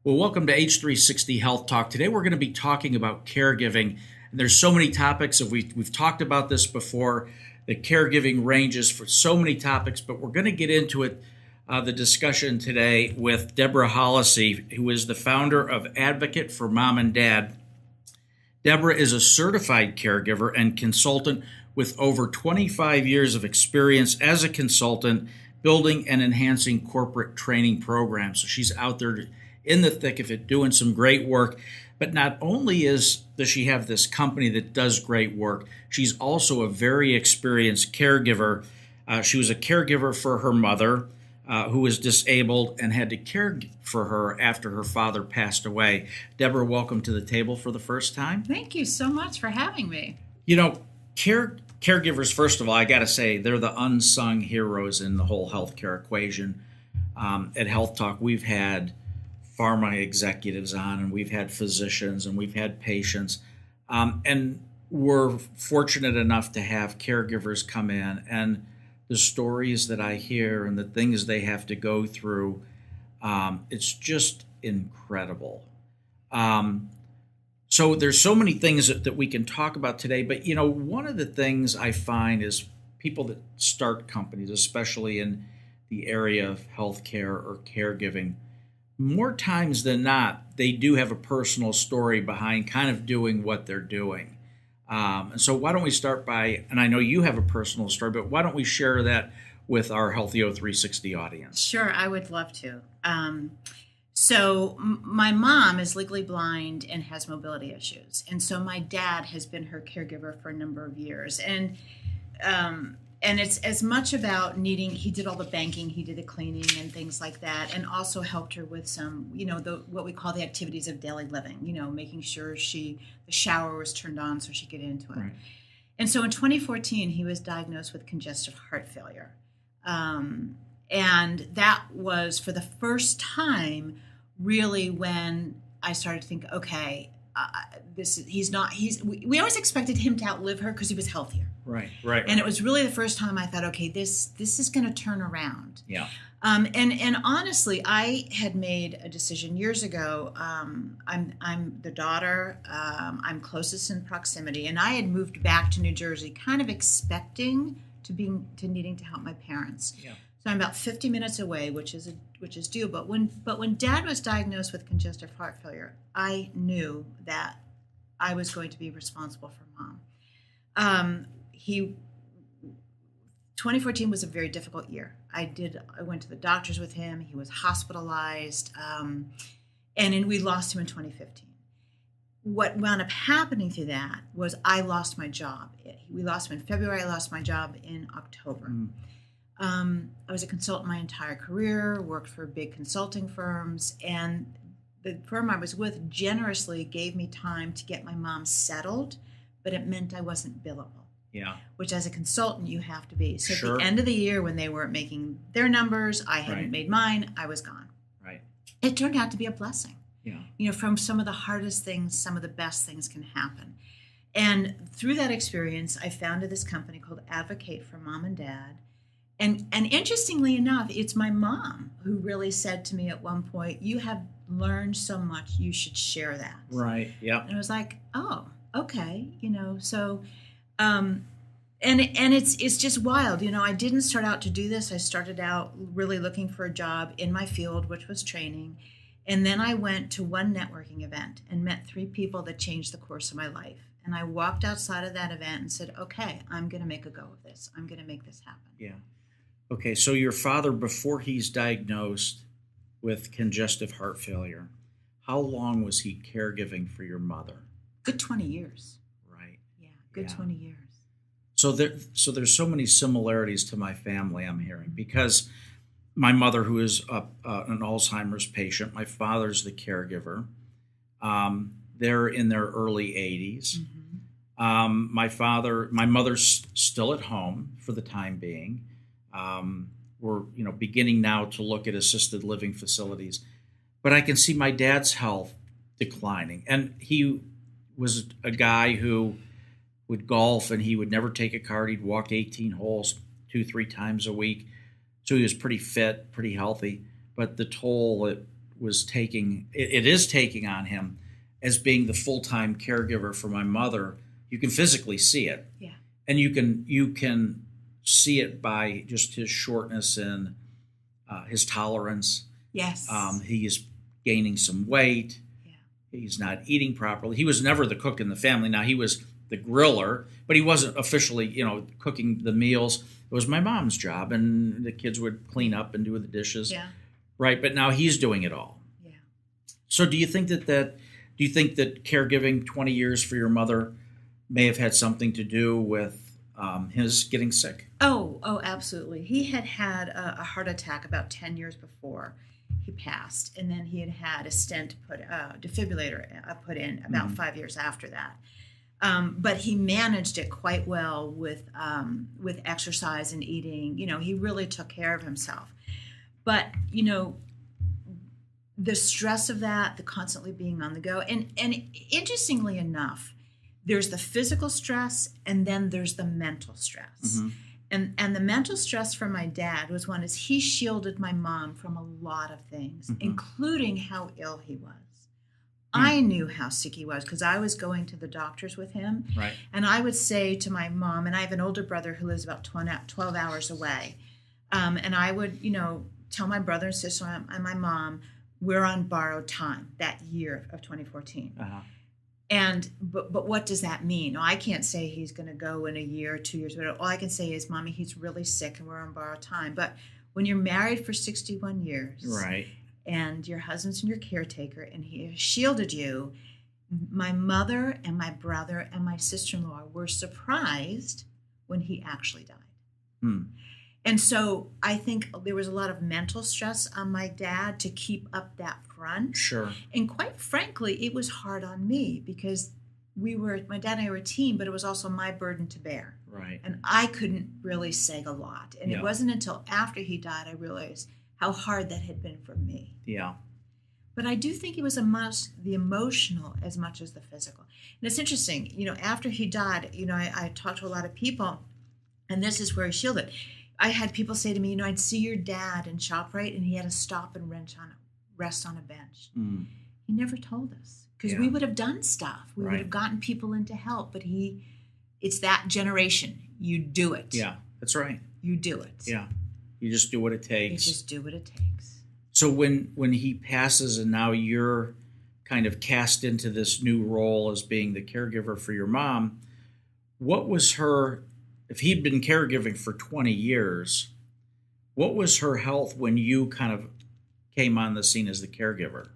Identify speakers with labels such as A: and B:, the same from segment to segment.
A: Well, welcome to H360 Health Talk. Today we're going to be talking about caregiving. And there's so many topics. We've talked about this before. The caregiving ranges for so many topics, but we're going to get into it, the discussion today with Debra Hallisey, who is the founder of Advocate for Mom and Dad. Debra is a certified caregiver and consultant with over 25 years of experience as a consultant, building and enhancing corporate training programs. So she's out there in the thick of it, doing some great work. But not only does she have this company that does great work, she's also a very experienced caregiver. She was a caregiver for her mother, who was disabled and had to care for her after her father passed away. Debra, welcome to the table for the first time.
B: Thank you so much for having me.
A: You know, caregivers, first of all, I got to say, they're the unsung heroes in the whole healthcare equation. At Health Talk, we've had pharma executives on, and we've had physicians, and we've had patients. And we're fortunate enough to have caregivers come in, and the stories that I hear and the things they have to go through, it's just incredible. So there's so many things that we can talk about today, but you know, one of the things I find is people that start companies, especially in the area of healthcare or caregiving, more times than not, they do have a personal story behind kind of doing what they're doing. And so why don't we start by, and I know you have a personal story, but why don't we share that with our Healthy 360 audience?
B: Sure, I would love to. My mom is legally blind and has mobility issues. And so my dad has been her caregiver for a number of years. And it's as much about needing, he did all the banking, he did the cleaning and things like that, and also helped her with some, what we call the activities of daily living, making sure the shower was turned on so she could get into it. Right. And so in 2014, he was diagnosed with congestive heart failure. And that was for the first time really when I started to think, okay, we always expected him to outlive her because he was healthier.
A: Right.
B: And it was really the first time I thought, okay, this is going to turn around.
A: Yeah.
B: And honestly, I had made a decision years ago. I'm the daughter. I'm closest in proximity, and I had moved back to New Jersey, kind of expecting to needing to help my parents.
A: Yeah.
B: So I'm about 50 minutes away, which is doable. But when Dad was diagnosed with congestive heart failure, I knew that I was going to be responsible for Mom. 2014 was a very difficult year. I went to the doctors with him. He was hospitalized, and then we lost him in 2015. What wound up happening through that was I lost my job. We lost him in February. I lost my job in October. I was a consultant my entire career, worked for big consulting firms, and the firm I was with generously gave me time to get my mom settled, but it meant I wasn't billable.
A: Yeah.
B: Which as a consultant you have to be. So
A: Sure.
B: At the end of the year when they weren't making their numbers, I hadn't made mine, I was gone.
A: Right.
B: It turned out to be a blessing.
A: Yeah.
B: From some of the hardest things, some of the best things can happen. And through that experience, I founded this company called Advocate for Mom and Dad. And interestingly enough, it's my mom who really said to me at one point, "You have learned so much, you should share that."
A: Right. Yeah.
B: And I was like, "Oh, okay." So, and it's just wild. I didn't start out to do this. I started out really looking for a job in my field, which was training. And then I went to one networking event and met 3 people that changed the course of my life. And I walked outside of that event and said, okay, I'm going to make a go of this. I'm going to make this happen.
A: Yeah. Okay, so your father, before he's diagnosed with congestive heart failure, how long was he caregiving for your mother?
B: Good 20 years.
A: Right.
B: Yeah, good 20 years.
A: So there's so many similarities to my family, I'm hearing, because my mother, who is an Alzheimer's patient, my father's the caregiver. They're in their early 80s.
B: Mm-hmm.
A: My mother's still at home for the time being. We're beginning now to look at assisted living facilities, but I can see my dad's health declining. And he was a guy who would golf, and he would never take a cart. He'd walk 18 holes 2-3 times a week. So he was pretty fit, pretty healthy. But the toll was taking, it is taking on him as being the full-time caregiver for my mother. You can physically see it.
B: Yeah.
A: And you can see it by just his shortness and his tolerance.
B: Yes.
A: He is gaining some weight.
B: Yeah.
A: He's not eating properly. He was never the cook in the family. Now, he was the griller, but he wasn't officially, cooking the meals. It was my mom's job, and the kids would clean up and do the dishes.
B: Yeah.
A: Right, but now he's doing it all.
B: Yeah.
A: So do you think that caregiving 20 years for your mother may have had something to do with his getting sick?
B: Oh, absolutely. He had a heart attack about 10 years before he passed, and then he had a stent defibrillator put in about 5 years after that. But he managed it quite well with exercise and eating. He really took care of himself. But the stress of that, the constantly being on the go, and interestingly enough, there's the physical stress, and then there's the mental stress.
A: Mm-hmm.
B: And the mental stress for my dad was one is he shielded my mom from a lot of things, including how ill he was. I knew how sick he was because I was going to the doctors with him.
A: Right.
B: And I would say to my mom, and I have an older brother who lives about 12 hours away, and I would, tell my brother and sister and my mom, we're on borrowed time that year of 2014.
A: Uh-huh.
B: But what does that mean? I can't say he's going to go in a year or 2 years. But all I can say is, Mommy, he's really sick and we're on borrowed time. But when you're married for 61 years,
A: right,
B: and your husband's your caretaker and he shielded you, my mother and my brother and my sister-in-law were surprised when he actually died. And so I think there was a lot of mental stress on my dad to keep up that front.
A: Sure.
B: And quite frankly, it was hard on me because my dad and I were a team, but it was also my burden to bear.
A: Right.
B: And I couldn't really say a lot. And
A: Yeah.
B: It wasn't until after he died I realized how hard that had been for me.
A: Yeah.
B: But I do think it was the emotional as much as the physical. And it's interesting, after he died, I talked to a lot of people, and this is where he shielded. I had people say to me, I'd see your dad in ShopRite, and he had to stop and rest on a bench. He never told us, because we would have done stuff. We would have gotten people in to help, but it's that generation. You do it.
A: Yeah, that's right.
B: You do it.
A: Yeah. You just do what it takes.
B: You just do what it takes.
A: So when he passes and now you're kind of cast into this new role as being the caregiver for your mom, what was if he'd been caregiving for 20 years, what was her health when you kind of came on the scene as the caregiver?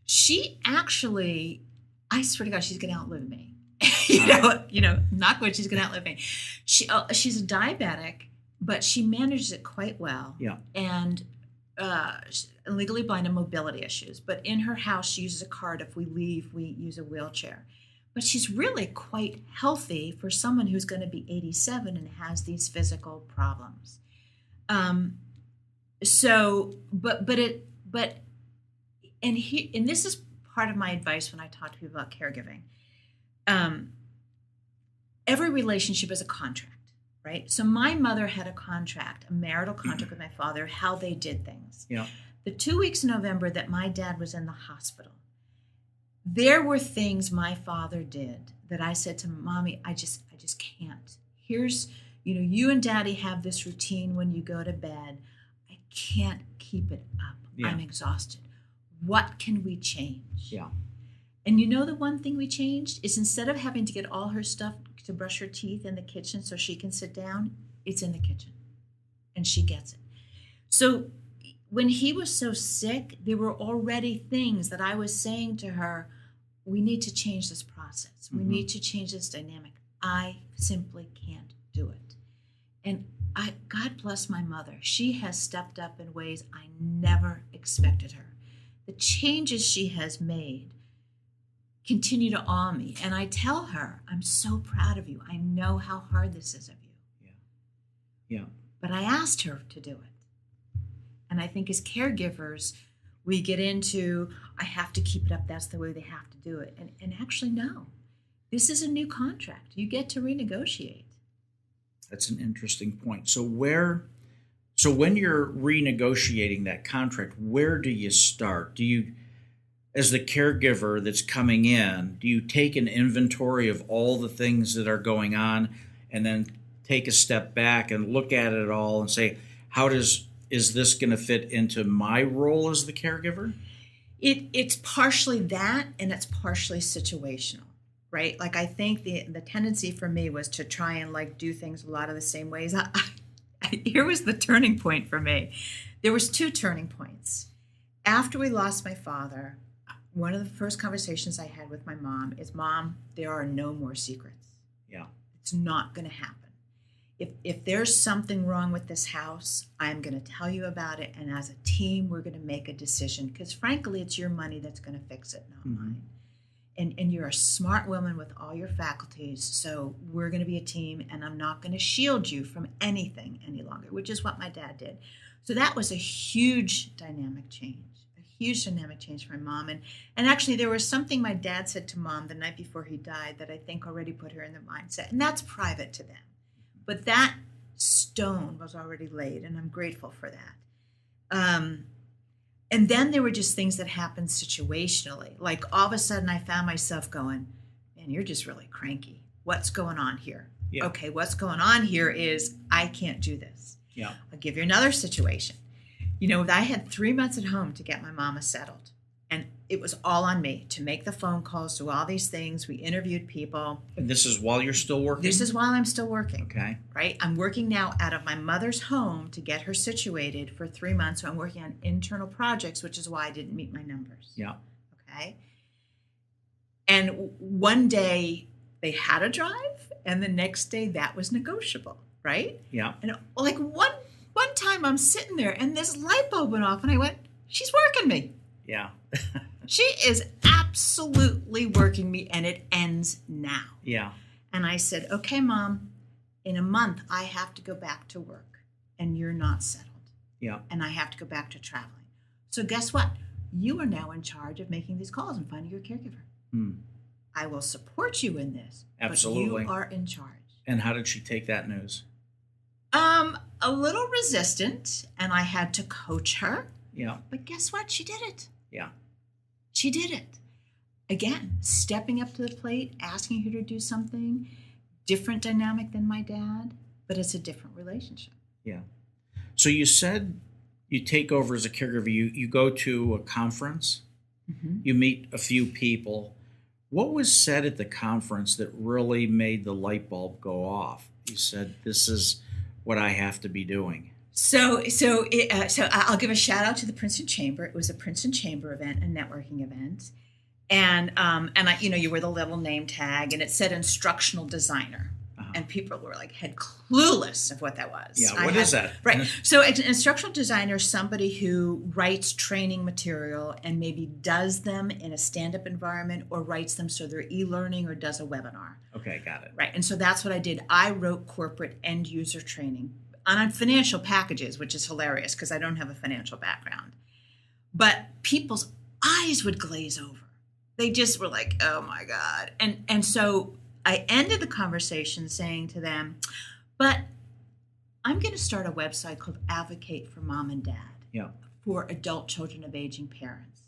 B: She actually, I swear to God, she's going to outlive me. Not good, she's going to outlive me. She's a diabetic, but she manages it quite well.
A: Yeah.
B: And legally blind and mobility issues. But in her house, she uses a cart. If we leave, we use a wheelchair. But she's really quite healthy for someone who's going to be 87 and has these physical problems. And this is part of my advice when I talk to people about caregiving. Every relationship is a contract, right? So my mother had a marital contract with my father, how they did things.
A: Yeah.
B: The 2 weeks in November that my dad was in the hospital, there were things my father did that I said to Mommy, I just can't. Here's, you and Daddy have this routine when you go to bed. I can't keep it up.
A: Yeah.
B: I'm exhausted. What can we change?
A: Yeah.
B: And the one thing we changed is instead of having to get all her stuff to brush her teeth in the kitchen so she can sit down, it's in the kitchen. And she gets it. So when he was so sick, there were already things that I was saying to her, we need to change this process. We need to change this dynamic. I simply can't do it. And God bless my mother. She has stepped up in ways I never expected her. The changes she has made continue to awe me. And I tell her, I'm so proud of you. I know how hard this is of you.
A: Yeah.
B: But I asked her to do it. And I think as caregivers, we get into, I have to keep it up. That's the way they have to do it. And actually, no. This is a new contract. You get to renegotiate.
A: That's an interesting point. So So when you're renegotiating that contract, where do you start? Do you, as the caregiver that's coming in, do you take an inventory of all the things that are going on and then take a step back and look at it all and say, is this going to fit into my role as the caregiver?
B: It's partially that, and it's partially situational, right? Like, I think the tendency for me was to try and like do things a lot of the same ways. Here was the turning point for me. There was 2 turning points. After we lost my father, one of the first conversations I had with my mom is, Mom, there are no more secrets.
A: Yeah.
B: It's not going to happen. If there's something wrong with this house, I'm going to tell you about it. And as a team, we're going to make a decision. Because frankly, it's your money that's going to fix it, not mine. And you're a smart woman with all your faculties. So we're going to be a team. And I'm not going to shield you from anything any longer, which is what my dad did. So that was a huge dynamic change. Huge dynamic change for my mom. And actually, there was something my dad said to Mom the night before he died that I think already put her in the mindset. And that's private to them. But that stone was already laid, and I'm grateful for that. And then there were just things that happened situationally. Like, all of a sudden, I found myself going, man, you're just really cranky. What's going on here?
A: Yeah.
B: Okay, what's going on here is I can't do this.
A: Yeah.
B: I'll give you another situation. You know, I had 3 months at home to get my mama settled. And it was all on me to make the phone calls, do all these things. We interviewed people.
A: And this is while you're still working?
B: This is while I'm still working.
A: Okay.
B: Right? I'm working now out of my mother's home to get her situated for 3 months. So I'm working on internal projects, which is why I didn't meet my numbers.
A: Yeah.
B: Okay. And one day they had a drive, and the next day that was negotiable. Right?
A: Yeah.
B: And like one time I'm sitting there and this light bulb went off and I went, she's working me.
A: Yeah.
B: She is absolutely working me, and it ends now.
A: Yeah.
B: And I said, okay, Mom, in a month I have to go back to work and you're not settled.
A: Yeah.
B: And I have to go back to traveling. So guess what? You are now in charge of making these calls and finding your caregiver. I will support you in this.
A: Absolutely.
B: But you are in charge.
A: And how did she take that news?
B: A little resistant, and I had to coach her.
A: Yeah.
B: But guess what? She did it.
A: Yeah.
B: She did it. Again, stepping up to the plate, asking her to do something, different dynamic than my dad, but it's a different relationship.
A: Yeah. So you said you take over as a caregiver, you go to a conference, you meet a few people. What was said at the conference that really made the light bulb go off? You said, this is what I have to be doing.
B: So I'll give a shout out to the Princeton Chamber. It was a Princeton Chamber event, a networking event. And I, you wear the little name tag, and it said instructional designer. And people were like, had clueless of what that was.
A: Yeah, what is that?
B: Right. So an instructional designer is somebody who writes training material and maybe does them in a stand-up environment or writes them so they're e-learning or does a webinar.
A: Okay, got it.
B: Right. And so that's what I did. I wrote corporate end user training on financial packages, which is hilarious because I don't have a financial background. But people's eyes would glaze over. They just were like, oh my God. And so I ended the conversation saying to them, but I'm going to start a website called Advocate for Mom and Dad for adult children of aging parents.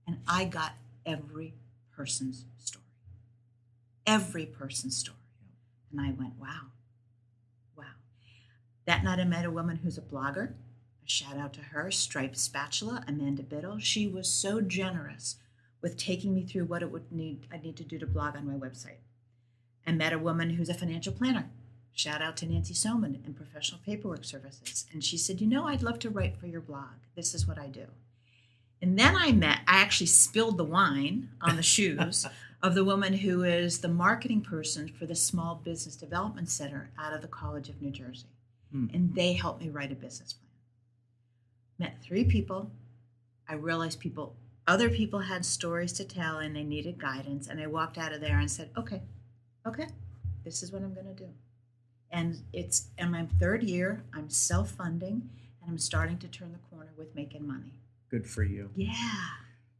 B: And I got every person's story. Every person's story. And I went, wow. That night I met a woman who's a blogger. A shout out to her, Striped Spatula, Amanda Biddle. She was so generous with taking me through what I need to do to blog on my website. I met a woman who's a financial planner. Shout out to Nancy Soman and Professional Paperwork Services. And she said, I'd love to write for your blog. This is what I do. And then I actually spilled the wine on the shoes of the woman who is the marketing person for the Small Business Development Center out of the College of New Jersey. And they helped me write a business plan. Met 3 people. I realized other people had stories to tell and they needed guidance. And I walked out of there and said, okay, this is what I'm going to do. And it's in my 3rd year, I'm self-funding, and I'm starting to turn the corner with making money.
A: Good for you.
B: Yeah.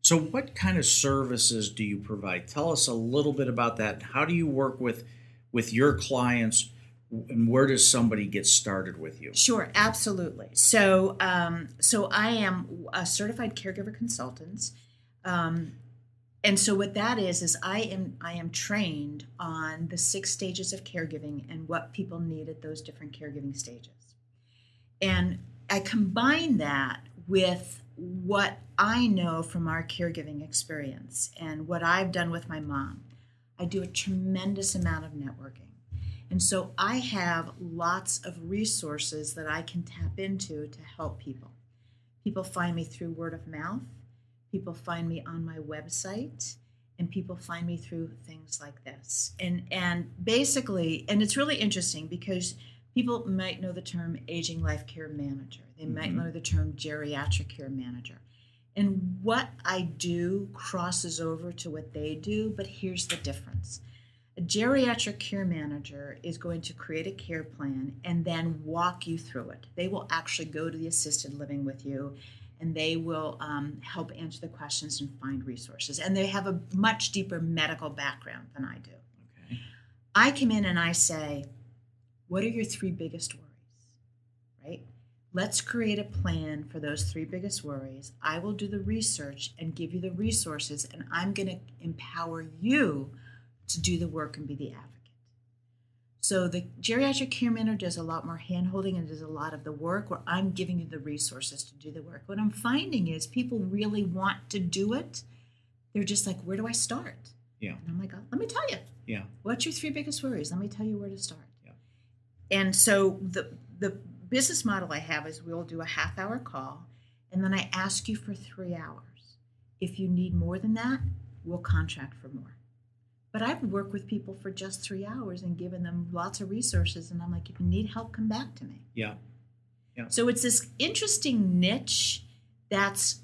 A: So what kind of services do you provide? Tell us a little bit about that. How do you work with your clients And where does somebody get started with you?
B: Sure, absolutely. So, I am a certified caregiver consultant, and so what that is I am trained on the 6 stages of caregiving and what people need at those different caregiving stages, and I combine that with what I know from our caregiving experience and what I've done with my mom. I do a tremendous amount of networking. And so I have lots of resources that I can tap into to help people. People find me through word of mouth. People find me on my website. And people find me through things like this. And basically, and it's really interesting because people might know the term aging life care manager. They might know the term geriatric care manager. And what I do crosses over to what they do, but here's the difference. A geriatric care manager is going to create a care plan and then walk you through it. They will actually go to the assisted living with you, and they will help answer the questions and find resources. And they have a much deeper medical background than I do.
A: Okay.
B: I come in and I say, what are your 3 biggest worries, right? Let's create a plan for those 3 biggest worries. I will do the research and give you the resources, and I'm going to empower you to do the work and be the advocate. So the geriatric care manager does a lot more hand-holding and does a lot of the work where I'm giving you the resources to do the work. What I'm finding is people really want to do it. They're just like, where do I start?
A: Yeah.
B: And I'm like, oh, let me tell you.
A: Yeah.
B: What's your 3 biggest worries? Let me tell you where to start.
A: Yeah.
B: And so the business model I have is we'll do a half-hour call, and then I ask you for 3 hours. If you need more than that, we'll contract for more. But I've worked with people for just 3 hours and given them lots of resources, and I'm like, if you need help, come back to me.
A: Yeah. Yeah.
B: So it's this interesting niche that's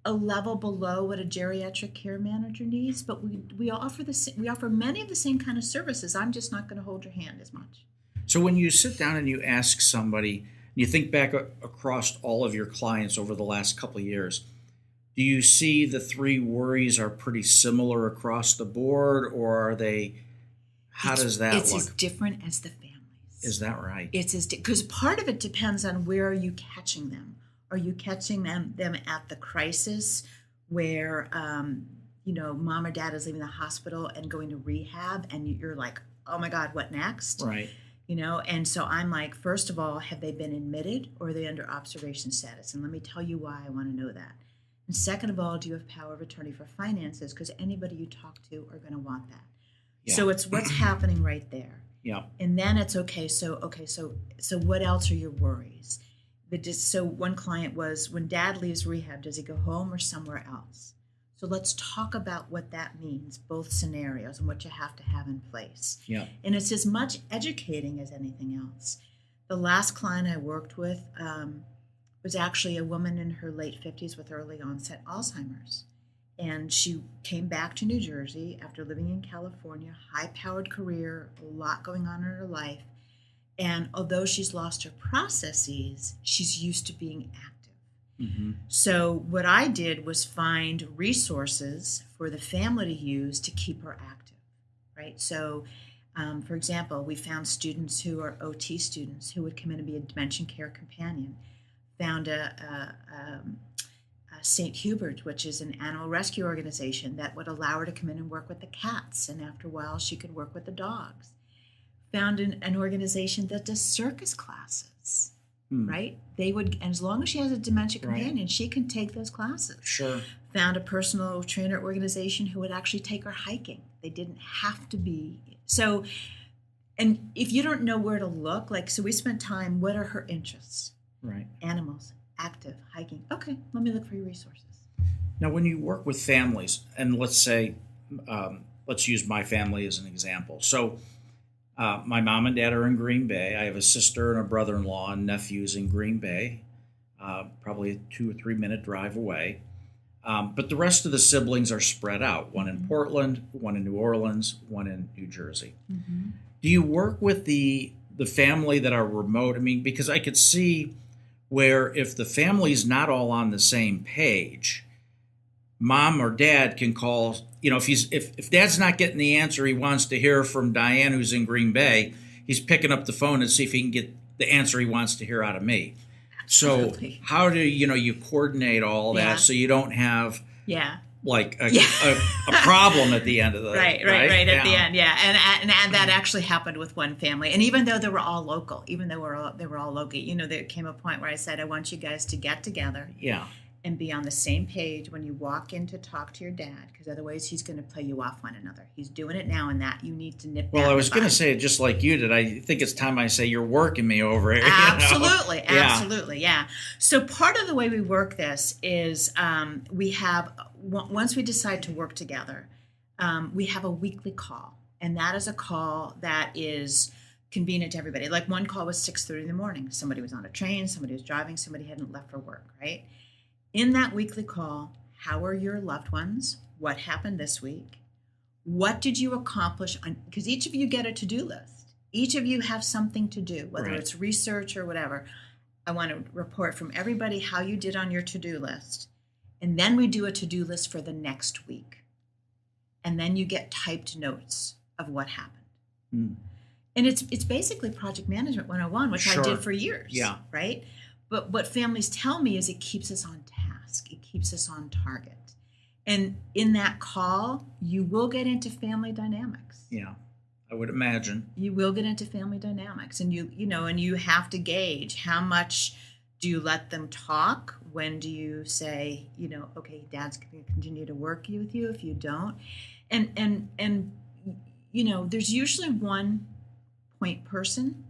B: a level below what a geriatric care manager needs, but we offer many of the same kind of services. I'm just not going to hold your hand as much.
A: So when you sit down and you ask somebody, you think back across all of your clients over the last couple of years, do you see the 3 worries are pretty similar across the board, or are they, does that look?
B: It's as different as the families.
A: Is that right?
B: It's because part of it depends on where are you catching them. Are you catching them at the crisis where, mom or dad is leaving the hospital and going to rehab, and you're like, oh my God, what next?
A: Right.
B: And so I'm like, first of all, have they been admitted or are they under observation status? And let me tell you why I want to know that. And second of all, do you have power of attorney for finances? Because anybody you talk to are going to want that. Yeah. So it's what's happening right there.
A: Yeah.
B: And then it's so what else are your worries? So one client was, when dad leaves rehab, does he go home or somewhere else? So let's talk about what that means, both scenarios, and what you have to have in place.
A: Yeah.
B: And it's as much educating as anything else. The last client I worked with was actually a woman in her late 50s with early onset Alzheimer's. And she came back to New Jersey after living in California, high-powered career, a lot going on in her life. And although she's lost her processes, she's used to being active. Mm-hmm. So what I did was find resources for the family to use to keep her active, right? So, for example, we found students who are OT students who would come in and be a dementia care companion. Found a St. Hubert, which is an animal rescue organization that would allow her to come in and work with the cats, and after a while she could work with the dogs. Found an organization that does circus classes. Right? They would, and as long as she has a dementia companion, right, she can take those classes.
A: Sure.
B: Found a personal trainer organization who would actually take her hiking. They didn't have to be. So, and if you don't know where to look, so we spent time, what are her interests?
A: Right.
B: Animals, active, hiking. Okay, let me look for your resources.
A: Now, when you work with families, and let's say, let's use my family as an example. So, my mom and dad are in Green Bay. I have a sister and a brother-in-law and nephews in Green Bay, probably a 2 or 3 minute drive away. But the rest of the siblings are spread out, one in Portland, one in New Orleans, one in New Jersey. Mm-hmm. Do you work with the family that are remote? I mean, because I could see where if the family's not all on the same page, mom or dad can call, if dad's not getting the answer he wants to hear from Diane, who's in Green Bay, he's picking up the phone to see if he can get the answer he wants to hear out of me. So
B: Absolutely.
A: how do you coordinate all that
B: Yeah.
A: so you don't have
B: Yeah.
A: like a
B: Yeah.
A: problem at the end of the
B: Right at the
A: Yeah.
B: end, yeah, and that actually happened with one family. And even though they were all local, they were all local, there came a point where I said, I want you guys to get together
A: Yeah.
B: and be on the same page when you walk in to talk to your dad, because otherwise he's going to play you off one another. He's doing it now, and that you need to nip.
A: Well,
B: that
A: I
B: in
A: was
B: the
A: going to
B: bud.
A: say, just like you did, I think it's time I say you're working me over here.
B: Absolutely,
A: Yeah.
B: absolutely, yeah. So part of the way we work this is we have, once we decide to work together, we have a weekly call, and that is a call that is convenient to everybody. Like one call was 6:30 in the morning. Somebody was on a train, somebody was driving, somebody hadn't left for work, right? In that weekly call, how are your loved ones? What happened this week? What did you accomplish? Because each of you get a to-do list. Each of you have something to do, whether
A: Right.
B: it's research or whatever. I want to report from everybody how you did on your to-do list. And then we do a to-do list for the next week. And then you get typed notes of what happened.
A: Mm.
B: And it's basically project management 101, which
A: Sure.
B: I did for years.
A: Yeah.
B: Right? But what families tell me is it keeps us on task. It keeps us on target. And in that call, you will get into family dynamics.
A: Yeah, I would imagine.
B: You will get into family dynamics, and and you have to gauge how much do you let them talk? When do you say, okay, Dad's going to continue to work with you if you don't? And there's usually one point person,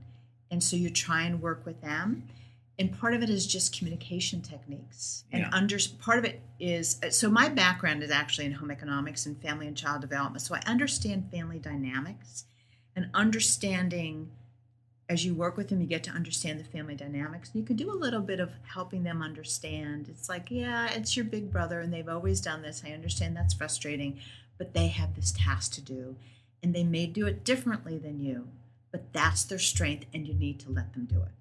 B: and so you try and work with them. And part of it is just communication techniques. And
A: Yeah.
B: Part of it is, so my background is actually in home economics and family and child development. So I understand family dynamics, and understanding, as you work with them, you get to understand the family dynamics. And you can do a little bit of helping them understand. It's like, yeah, it's your big brother and they've always done this. I understand that's frustrating, but they have this task to do, and they may do it differently than you, but that's their strength and you need to let them do it.